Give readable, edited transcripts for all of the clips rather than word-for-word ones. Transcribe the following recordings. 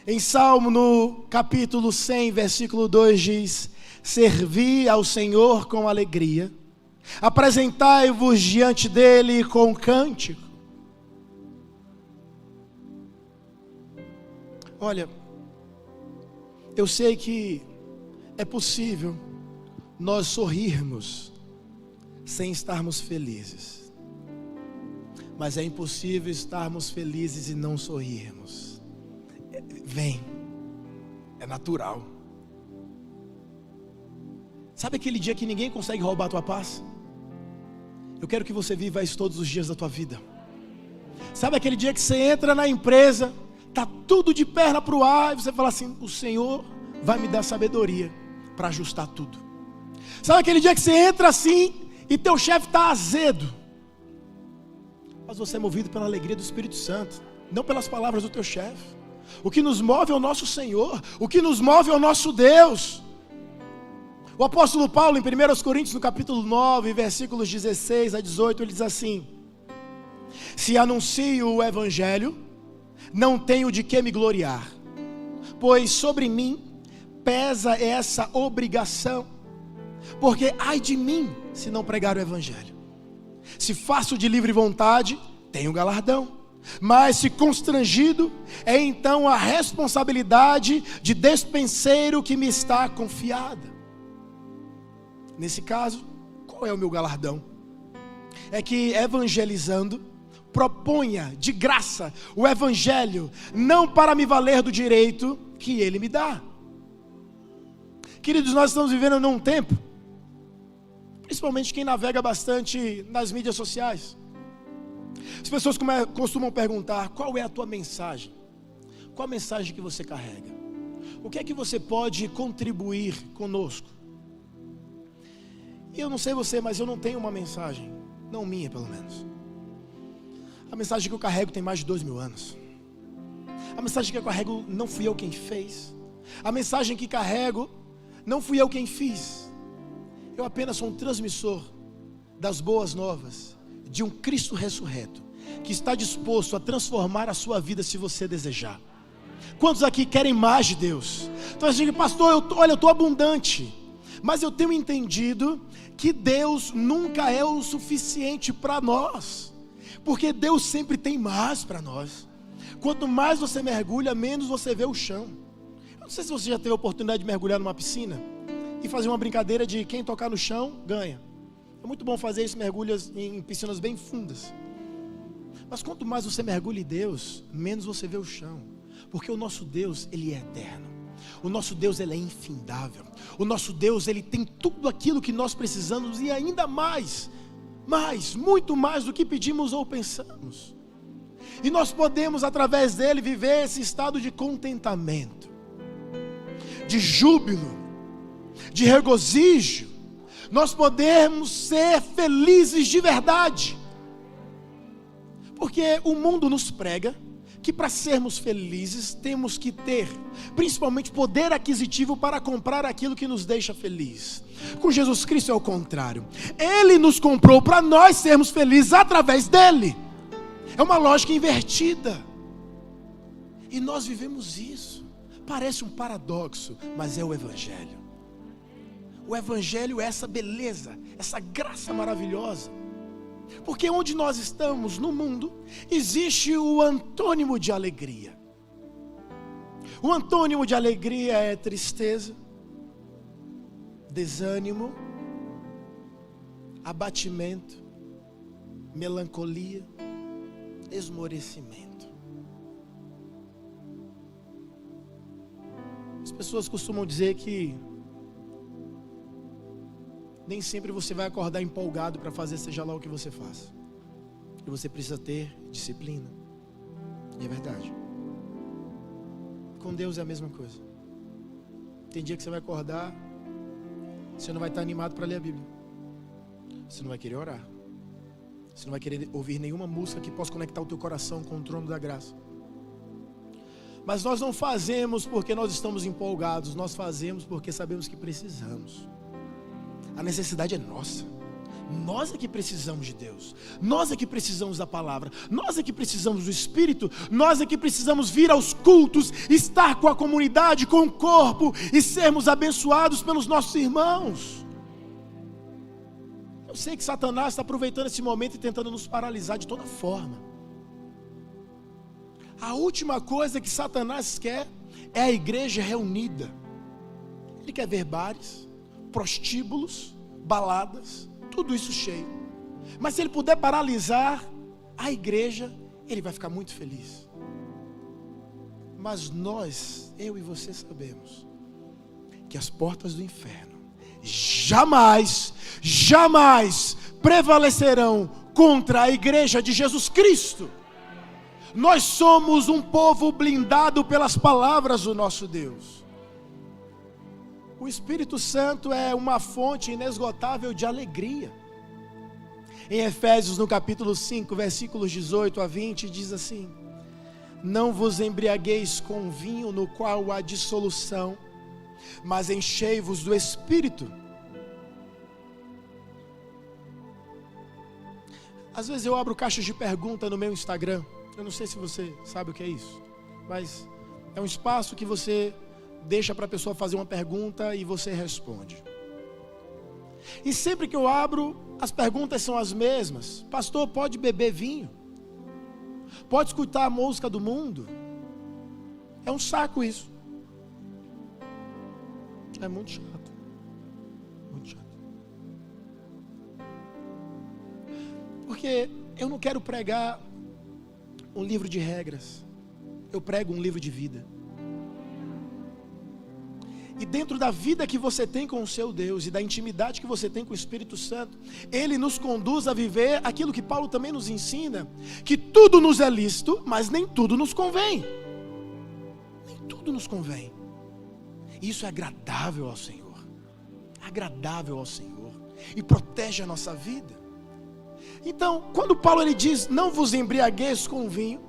Em Salmo, no capítulo 100, versículo 2 diz: servi ao Senhor com alegria, apresentai-vos diante dele com cântico. Olha, eu sei que é possível nós sorrirmos sem estarmos felizes, mas é impossível estarmos felizes e não sorrirmos. É natural. Sabe aquele dia que ninguém consegue roubar a tua paz? Eu quero que você viva isso todos os dias da tua vida. Sabe aquele dia que você entra na empresa, está tudo de perna para o ar, e você fala assim: o Senhor vai me dar sabedoria para ajustar tudo. Sabe aquele dia que você entra assim e teu chefe está azedo, mas você é movido pela alegria do Espírito Santo, não pelas palavras do teu chefe. O que nos move é o nosso Senhor, o que nos move é o nosso Deus. O apóstolo Paulo, em 1 Coríntios, no capítulo 9, versículos 16 a 18, ele diz assim: se anuncio o Evangelho, não tenho de que me gloriar, pois sobre mim pesa essa obrigação, porque ai de mim se não pregar o Evangelho. Se faço de livre vontade, tenho galardão, mas se constrangido, é então a responsabilidade de despenseiro que me está confiada. Nesse caso, qual é o meu galardão? É que evangelizando, proponha de graça o Evangelho, não para me valer do direito que Ele me dá. Queridos, nós estamos vivendo num tempo, principalmente quem navega bastante nas mídias sociais, as pessoas costumam perguntar: qual é a tua mensagem? Qual a mensagem que você carrega? O que é que você pode contribuir conosco? E eu não sei você, mas eu não tenho uma mensagem, não minha pelo menos. A mensagem que eu carrego tem mais de 2000 anos. A mensagem que eu carrego não fui eu quem fez. A mensagem que carrego não fui eu quem fiz. Eu apenas sou um transmissor das boas novas de um Cristo ressurreto, que está disposto a transformar a sua vida se você desejar. Quantos aqui querem mais de Deus? Então você diz: pastor, eu estou abundante, mas eu tenho entendido que Deus nunca é o suficiente para nós, porque Deus sempre tem mais para nós. Quanto mais você mergulha, menos você vê o chão. Eu não sei se você já teve a oportunidade de mergulhar numa piscina e fazer uma brincadeira de quem tocar no chão ganha. É muito bom fazer isso, mergulhas em piscinas bem fundas. Mas quanto mais você mergulha em Deus, menos você vê o chão, porque o nosso Deus, Ele é eterno. O nosso Deus, Ele é infindável. O nosso Deus, Ele tem tudo aquilo que nós precisamos e ainda mais, muito mais do que pedimos ou pensamos. E nós podemos, através dEle, viver esse estado de contentamento, de júbilo, de regozijo. Nós podemos ser felizes de verdade, porque o mundo nos prega que para sermos felizes temos que ter, principalmente, poder aquisitivo para comprar aquilo que nos deixa feliz. Com Jesus Cristo é o contrário. Ele nos comprou para nós sermos felizes através dele. É uma lógica invertida, e nós vivemos isso. Parece um paradoxo, mas é o Evangelho. O Evangelho é essa beleza, essa graça maravilhosa. Porque onde nós estamos no mundo, existe o antônimo de alegria. O antônimo de alegria é tristeza, desânimo, abatimento, melancolia, esmorecimento. As pessoas costumam dizer que nem sempre você vai acordar empolgado para fazer seja lá o que você faz, e você precisa ter disciplina. E é verdade. Com Deus é a mesma coisa. Tem dia que você vai acordar, você não vai estar animado para ler a Bíblia, você não vai querer orar, você não vai querer ouvir nenhuma música que possa conectar o teu coração com o trono da graça. Mas nós não fazemos porque nós estamos empolgados, nós fazemos porque sabemos que precisamos. A necessidade é nossa. Nós é que precisamos de Deus, nós é que precisamos da palavra, nós é que precisamos do Espírito, nós é que precisamos vir aos cultos, estar com a comunidade, com o corpo e sermos abençoados pelos nossos irmãos. Eu sei que Satanás está aproveitando esse momento e tentando nos paralisar de toda forma. A última coisa que Satanás quer é a igreja reunida. Ele quer ver bares, prostíbulos, baladas, tudo isso cheio. Mas se ele puder paralisar a igreja, ele vai ficar muito feliz. Mas nós, eu e você sabemos que as portas do inferno jamais prevalecerão contra a igreja de Jesus Cristo. Nós somos um povo blindado pelas palavras do nosso Deus. O Espírito Santo é uma fonte inesgotável de alegria. Em Efésios, no capítulo 5, versículos 18 a 20, diz assim: não vos embriagueis com vinho no qual há dissolução, mas enchei-vos do Espírito. Às vezes eu abro caixas de pergunta no meu Instagram. Eu não sei se você sabe o que é isso, mas é um espaço que você deixa para a pessoa fazer uma pergunta e você responde. E sempre que eu abro, as perguntas são as mesmas. Pastor, pode beber vinho? Pode escutar a música do mundo? É um saco isso. É muito chato. Muito chato. Porque eu não quero pregar um livro de regras. Eu prego um livro de vida. E dentro da vida que você tem com o seu Deus e da intimidade que você tem com o Espírito Santo, Ele nos conduz a viver aquilo que Paulo também nos ensina, que tudo nos é lícito, mas nem tudo nos convém. Nem tudo nos convém. Isso é agradável ao Senhor. Agradável ao Senhor. E protege a nossa vida. Então, quando Paulo ele diz, não vos embriagueis com vinho,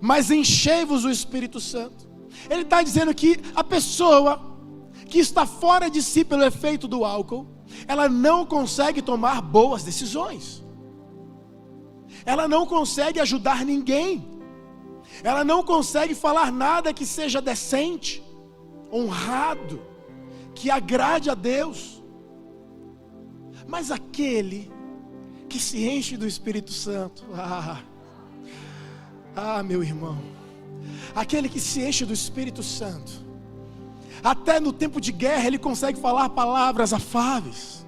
mas enchei-vos do Espírito Santo, ele está dizendo que a pessoa que está fora de si pelo efeito do álcool, ela não consegue tomar boas decisões. Ela não consegue ajudar ninguém. Ela não consegue falar nada que seja decente, honrado, que agrade a Deus. Mas aquele que se enche do Espírito Santo, meu irmão, aquele que se enche do Espírito Santo, até no tempo de guerra ele consegue falar palavras afáveis.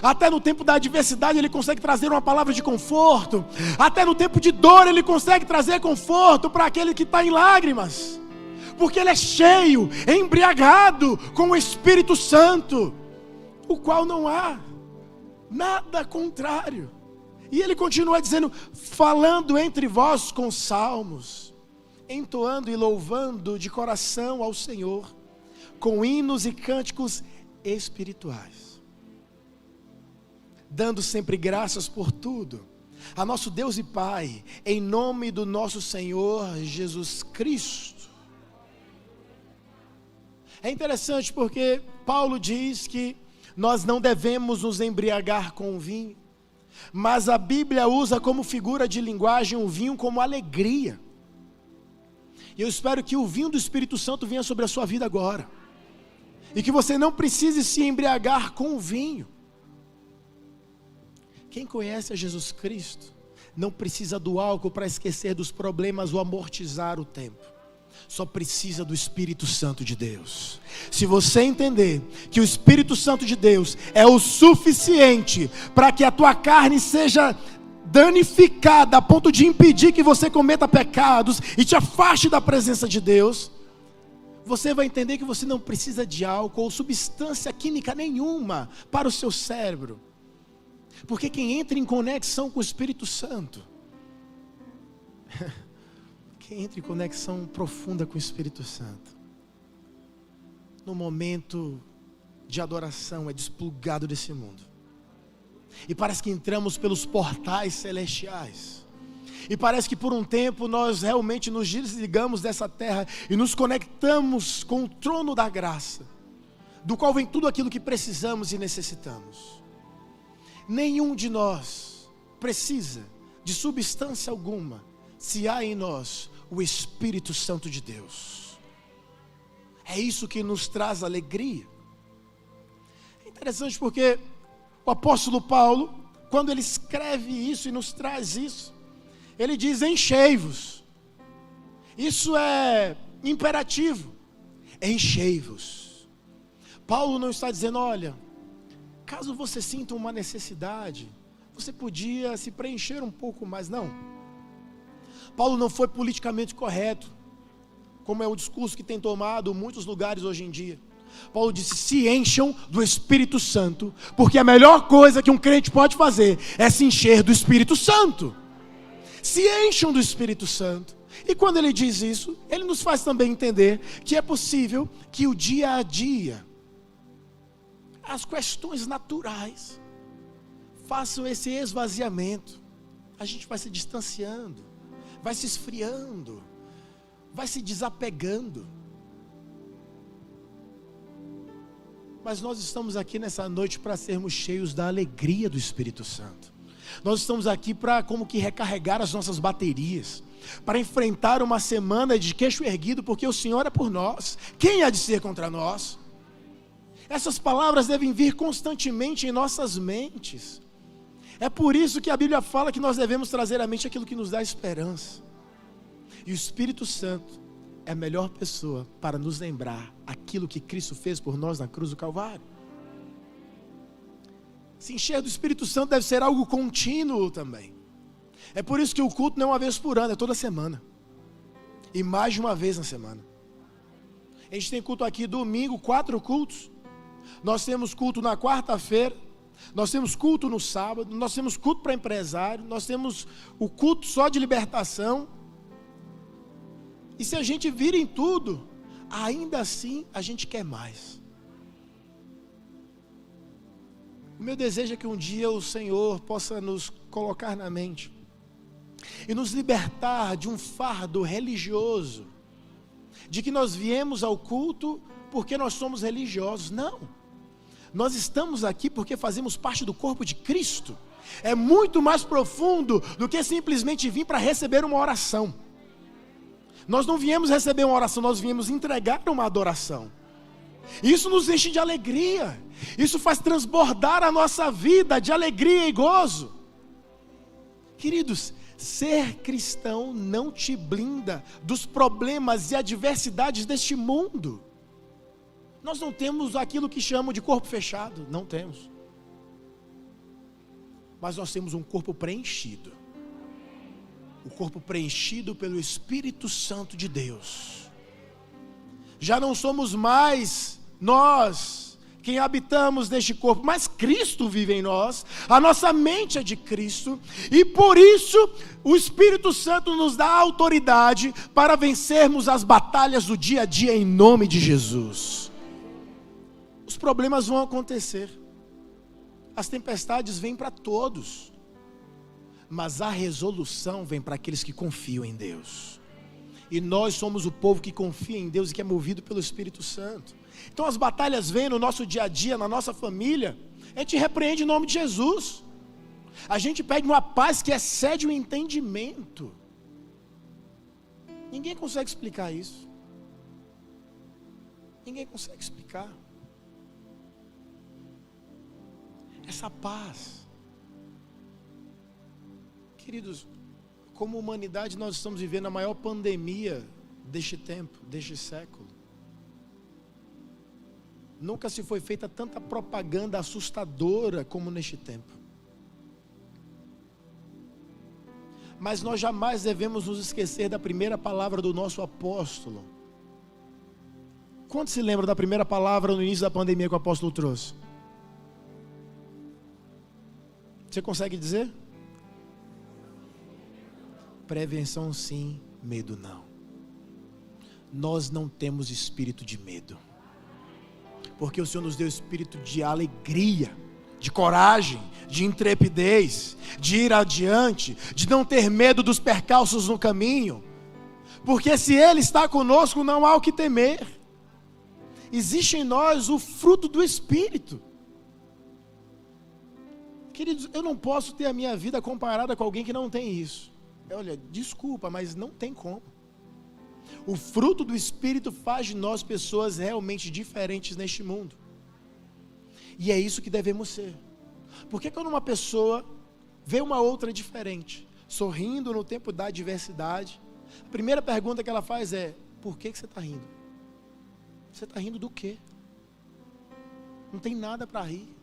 Até no tempo da adversidade ele consegue trazer uma palavra de conforto. Até no tempo de dor ele consegue trazer conforto para aquele que está em lágrimas. Porque ele é cheio, embriagado com o Espírito Santo, o qual não há nada contrário. E ele continua dizendo, falando entre vós com salmos, entoando e louvando de coração ao Senhor, com hinos e cânticos espirituais, dando sempre graças por tudo a nosso Deus e Pai, em nome do nosso Senhor Jesus Cristo. É interessante porque Paulo diz que nós não devemos nos embriagar com vinho, mas a Bíblia usa como figura de linguagem o vinho como alegria. E eu espero que o vinho do Espírito Santo venha sobre a sua vida agora. E que você não precise se embriagar com o vinho. Quem conhece a Jesus Cristo não precisa do álcool para esquecer dos problemas ou amortizar o tempo. Só precisa do Espírito Santo de Deus. Se você entender que o Espírito Santo de Deus é o suficiente para que a tua carne seja danificada a ponto de impedir que você cometa pecados e te afaste da presença de Deus, você vai entender que você não precisa de álcool ou substância química nenhuma para o seu cérebro. Porque quem entra em conexão com o Espírito Santo, quem entra em conexão profunda com o Espírito Santo, no momento de adoração é desplugado desse mundo. E parece que entramos pelos portais celestiais. E parece que por um tempo nós realmente nos desligamos dessa terra e nos conectamos com o trono da graça, do qual vem tudo aquilo que precisamos e necessitamos. nenhum de nós precisa de substância alguma, se há em nós o Espírito Santo de Deus. É isso que nos traz alegria. É interessante porque o apóstolo Paulo, quando ele escreve isso e nos traz isso, ele diz: enchei-vos. Isso é imperativo. Enchei-vos. Paulo não está dizendo: olha, caso você sinta uma necessidade, você podia se preencher um pouco mais. Não. Paulo não foi politicamente correto, como é o discurso que tem tomado muitos lugares hoje em dia. Paulo disse: se encham do Espírito Santo, porque a melhor coisa que um crente pode fazer é se encher do Espírito Santo. Se encham do Espírito Santo. E quando ele diz isso, ele nos faz também entender que é possível que o dia a dia, as questões naturais, façam esse esvaziamento. A gente vai se distanciando, vai se esfriando, vai se desapegando. Mas nós estamos aqui nessa noite para sermos cheios da alegria do Espírito Santo. Nós estamos aqui para como que recarregar as nossas baterias, para enfrentar uma semana de queixo erguido, porque o Senhor é por nós. Quem há de ser contra nós? Essas palavras devem vir constantemente em nossas mentes. É por isso que a Bíblia fala que nós devemos trazer à mente aquilo que nos dá esperança. E o Espírito Santo é a melhor pessoa para nos lembrar aquilo que Cristo fez por nós na cruz do Calvário. Se encher do Espírito Santo deve ser algo contínuo também. É por isso que o culto não é uma vez por ano, é toda semana. E mais de uma vez na semana. A gente tem culto aqui domingo, 4 cultos. Nós temos culto na quarta-feira. Nós temos culto no sábado. Nós temos culto para empresário. Nós temos o culto só de libertação. E se a gente vira em tudo, ainda assim a gente quer mais. O meu desejo é que um dia o Senhor possa nos colocar na mente e nos libertar de um fardo religioso, de que nós viemos ao culto porque nós somos religiosos. Não, nós estamos aqui porque fazemos parte do corpo de Cristo. É muito mais profundo do que simplesmente vir para receber uma oração. Nós não viemos receber uma oração, nós viemos entregar uma adoração. Isso nos enche de alegria. Isso faz transbordar a nossa vida de alegria e gozo. Queridos, ser cristão não te blinda dos problemas e adversidades deste mundo. Nós não temos aquilo que chamam de corpo fechado, não temos. Mas nós temos um corpo preenchido. O corpo preenchido pelo Espírito Santo de Deus. Já não somos mais nós quem habitamos neste corpo, mas Cristo vive em nós, a nossa mente é de Cristo, e por isso o Espírito Santo nos dá autoridade para vencermos as batalhas do dia a dia em nome de Jesus. Os problemas vão acontecer, as tempestades vêm para todos, mas a resolução vem para aqueles que confiam em Deus. E nós somos o povo que confia em Deus e que é movido pelo Espírito Santo. Então as batalhas vêm no nosso dia a dia, na nossa família, a gente repreende em nome de Jesus. A gente pede uma paz que excede o entendimento. Ninguém consegue explicar isso. Ninguém consegue explicar. Essa paz. Queridos, como humanidade nós estamos vivendo a maior pandemia deste tempo, deste século. Nunca se foi feita tanta propaganda assustadora como neste tempo. Mas nós jamais devemos nos esquecer da primeira palavra do nosso apóstolo. Quantos se lembram da primeira palavra no início da pandemia que o apóstolo trouxe? Você consegue dizer? Prevenção sim, medo não. Nós não temos espírito de medo. Porque o Senhor nos deu espírito de alegria, de coragem, de intrepidez, de ir adiante, de não ter medo dos percalços no caminho. Porque se Ele está conosco, não há o que temer. Existe em nós o fruto do Espírito. Queridos, eu não posso ter a minha vida comparada com alguém que não tem isso. Olha, desculpa, mas não tem como. O fruto do Espírito faz de nós pessoas realmente diferentes neste mundo. E é isso que devemos ser. Porque quando uma pessoa vê uma outra diferente, sorrindo no tempo da adversidade, a primeira pergunta que ela faz é: por que você está rindo? Você está rindo do quê? Não tem nada para rir.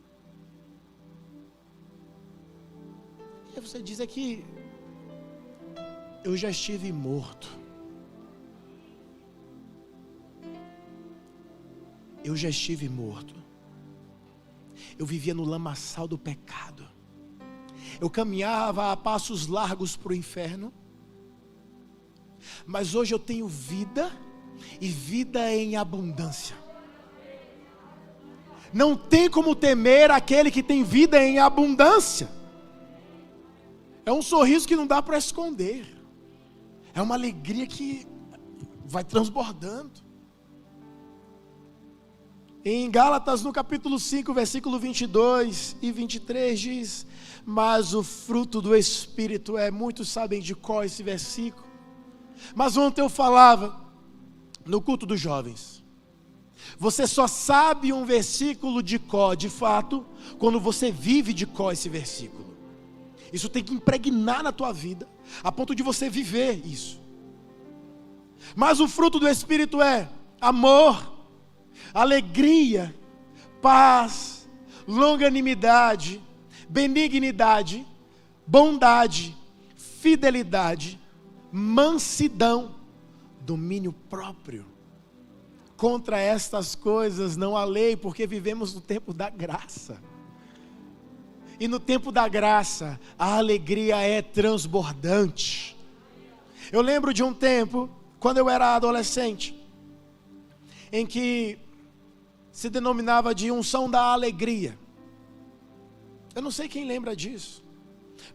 E aí você diz aqui: eu já estive morto. Eu já estive morto. Eu vivia no lamaçal do pecado. Eu caminhava a passos largos para o inferno. Mas hoje eu tenho vida, e vida em abundância. Não tem como temer aquele que tem vida em abundância. É um sorriso que não dá para esconder. É uma alegria que vai transbordando. Em Gálatas, no capítulo 5, versículo 22 e 23, diz: mas o fruto do Espírito muitos sabem de cor esse versículo. Mas ontem eu falava, no culto dos jovens, você só sabe um versículo de cor, de fato, quando você vive de cor esse versículo. Isso tem que impregnar na tua vida, a ponto de você viver isso. Mas o fruto do Espírito é amor, alegria, paz, longanimidade, benignidade, bondade, fidelidade, mansidão, domínio próprio. Contra estas coisas não há lei, porque vivemos no tempo da graça. E no tempo da graça, a alegria é transbordante. Eu lembro de um tempo, quando eu era adolescente, em que se denominava de unção da alegria. Eu não sei quem lembra disso,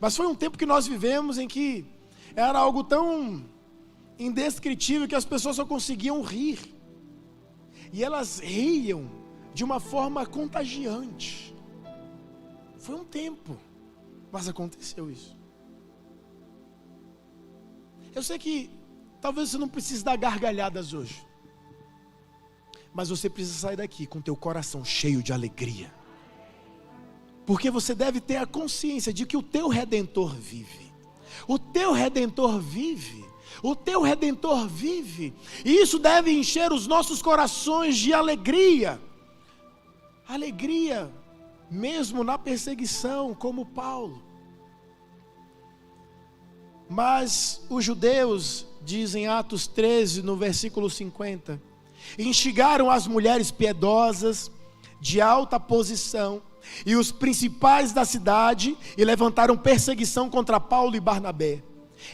mas foi um tempo que nós vivemos em que era algo tão indescritível que as pessoas só conseguiam rir. E elas riam de uma forma contagiante. Foi um tempo, mas aconteceu isso. Eu sei que talvez você não precise dar gargalhadas hoje, mas você precisa sair daqui com teu coração cheio de alegria. Porque você deve ter a consciência de que o teu Redentor vive. O teu Redentor vive. O teu Redentor vive. E isso deve encher os nossos corações de alegria. Alegria, mesmo na perseguição, como Paulo. Mas os judeus, dizem Atos 13, no versículo 50, instigaram as mulheres piedosas, de alta posição, e os principais da cidade, e levantaram perseguição contra Paulo e Barnabé,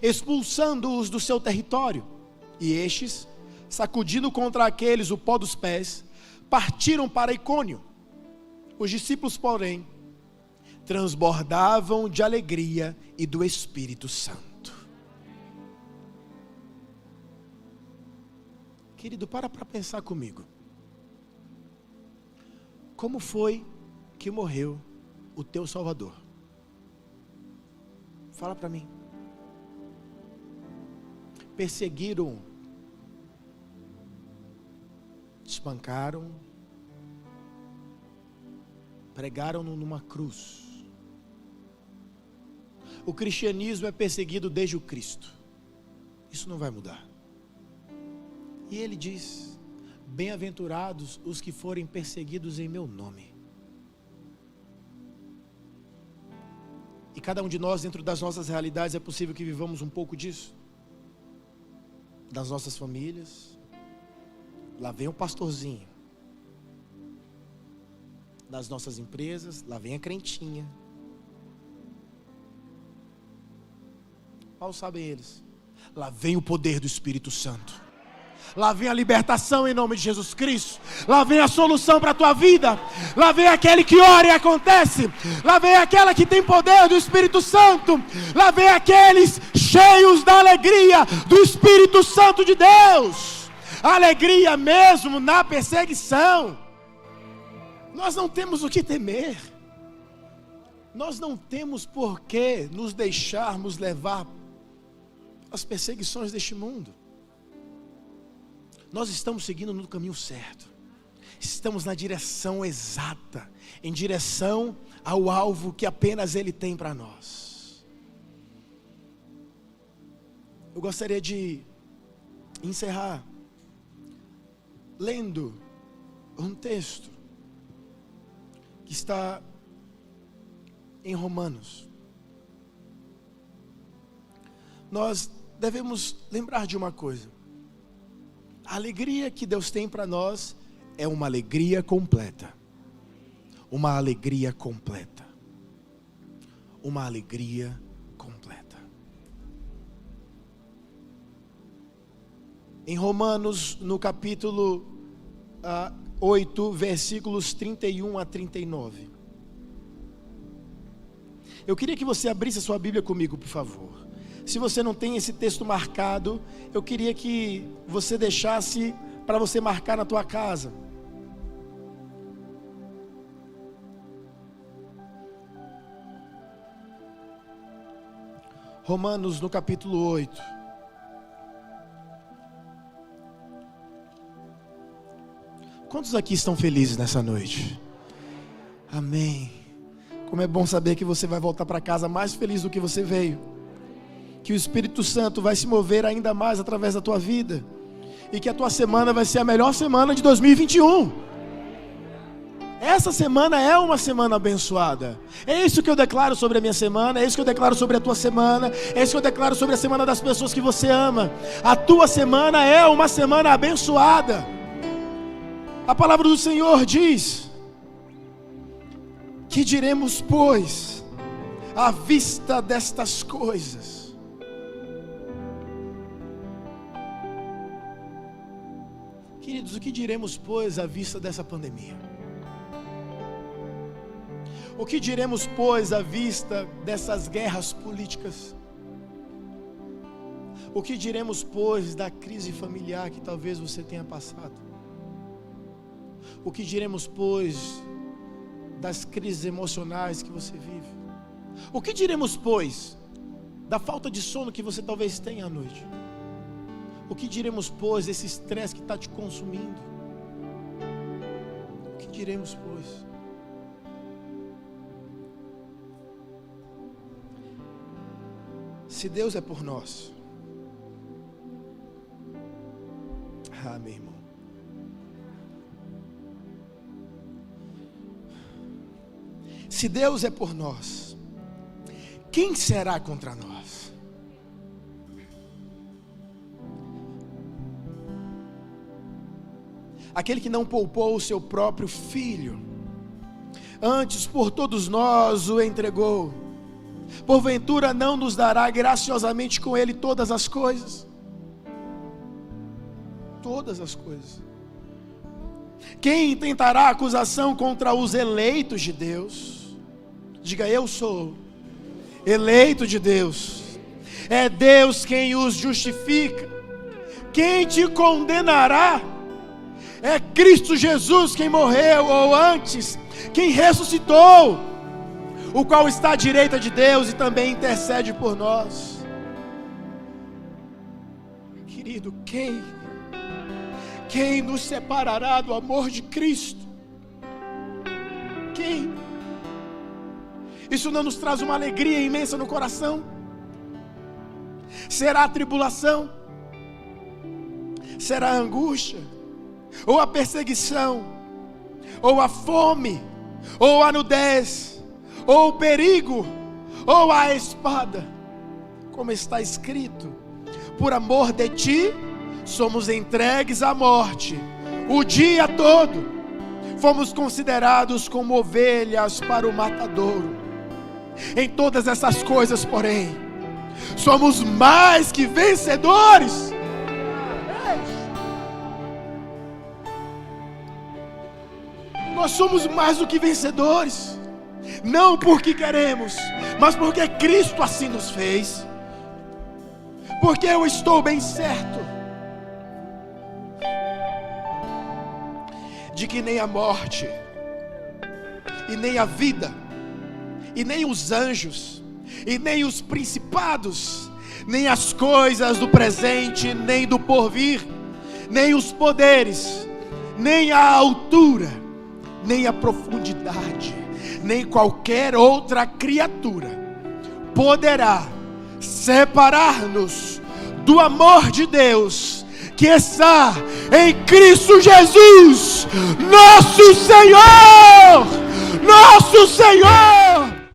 expulsando-os do seu território. E estes, sacudindo contra aqueles o pó dos pés, partiram para Icônio. Os discípulos, porém, transbordavam de alegria e do Espírito Santo. Querido, para pensar comigo. Como foi que morreu o teu Salvador? Fala para mim. Perseguiram, espancaram, pregaram-no numa cruz. O cristianismo é perseguido desde o Cristo. Isso não vai mudar. E ele diz: bem-aventurados os que forem perseguidos em meu nome. E cada um de nós, dentro das nossas realidades, é possível que vivamos um pouco disso. Das nossas famílias. Lá vem o pastorzinho. Das nossas empresas, lá vem a crentinha. Mal sabem eles. Lá vem o poder do Espírito Santo. Lá vem a libertação em nome de Jesus Cristo. Lá vem a solução para a tua vida. Lá vem aquele que ora e acontece. Lá vem aquela que tem poder do Espírito Santo. Lá vem aqueles cheios da alegria do Espírito Santo de Deus. Alegria mesmo na perseguição. Nós não temos o que temer. Nós não temos por que nos deixarmos levar as perseguições deste mundo. Nós estamos seguindo no caminho certo. Estamos na direção exata, em direção ao alvo que apenas Ele tem para nós. Eu gostaria de encerrar lendo um texto que está em Romanos. Nós devemos lembrar de uma coisa: a alegria que Deus tem para nós é uma alegria completa. Uma alegria completa. Uma alegria completa. Em Romanos, no capítulo 8, versículos 31 a 39. Eu queria que você abrisse a sua Bíblia comigo, por favor. Se você não tem esse texto marcado, eu queria que você deixasse para você marcar na tua casa. Romanos, no capítulo 8. Quantos aqui estão felizes nessa noite? Amém. Como é bom saber que você vai voltar para casa mais feliz do que você veio. Que o Espírito Santo vai se mover ainda mais através da tua vida. E que a tua semana vai ser a melhor semana de 2021. Essa semana é uma semana abençoada. É isso que eu declaro sobre a minha semana. É isso que eu declaro sobre a tua semana. É isso que eu declaro sobre a semana das pessoas que você ama. A tua semana é uma semana abençoada. A palavra do Senhor diz: que diremos, pois, à vista destas coisas? Queridos, o que diremos, pois, à vista dessa pandemia? O que diremos, pois, à vista dessas guerras políticas? O que diremos, pois, da crise familiar que talvez você tenha passado? O que diremos, pois, das crises emocionais que você vive? O que diremos, pois, da falta de sono que você talvez tenha à noite? O que diremos, pois, desse estresse que está te consumindo? O que diremos, pois? Se Deus é por nós, meu irmão, se Deus é por nós, quem será contra nós? Aquele que não poupou o seu próprio filho, antes por todos nós o entregou, porventura não nos dará graciosamente com ele todas as coisas? Todas as coisas. Quem intentará acusação contra os eleitos de Deus? Diga: eu sou eleito de Deus. É Deus quem os justifica. Quem te condenará? É Cristo Jesus quem morreu, ou antes, quem ressuscitou, o qual está à direita de Deus e também intercede por nós. Querido, quem nos separará do amor de Cristo? Quem? Isso não nos traz uma alegria imensa no coração? Será a tribulação? Será a angústia? Ou a perseguição? Ou a fome? Ou a nudez? Ou o perigo? Ou a espada? Como está escrito: por amor de ti somos entregues à morte o dia todo, fomos considerados como ovelhas para o matadouro. Em todas essas coisas, porém, somos mais que vencedores. Nós somos mais do que vencedores, não porque queremos, mas porque Cristo assim nos fez. Porque eu estou bem certo de que nem a morte, e nem a vida, e nem os anjos, e nem os principados, nem as coisas do presente, nem do porvir, nem os poderes, nem a altura, nem a profundidade, nem qualquer outra criatura poderá separar-nos do amor de Deus que está em Cristo Jesus, nosso Senhor, nosso Senhor.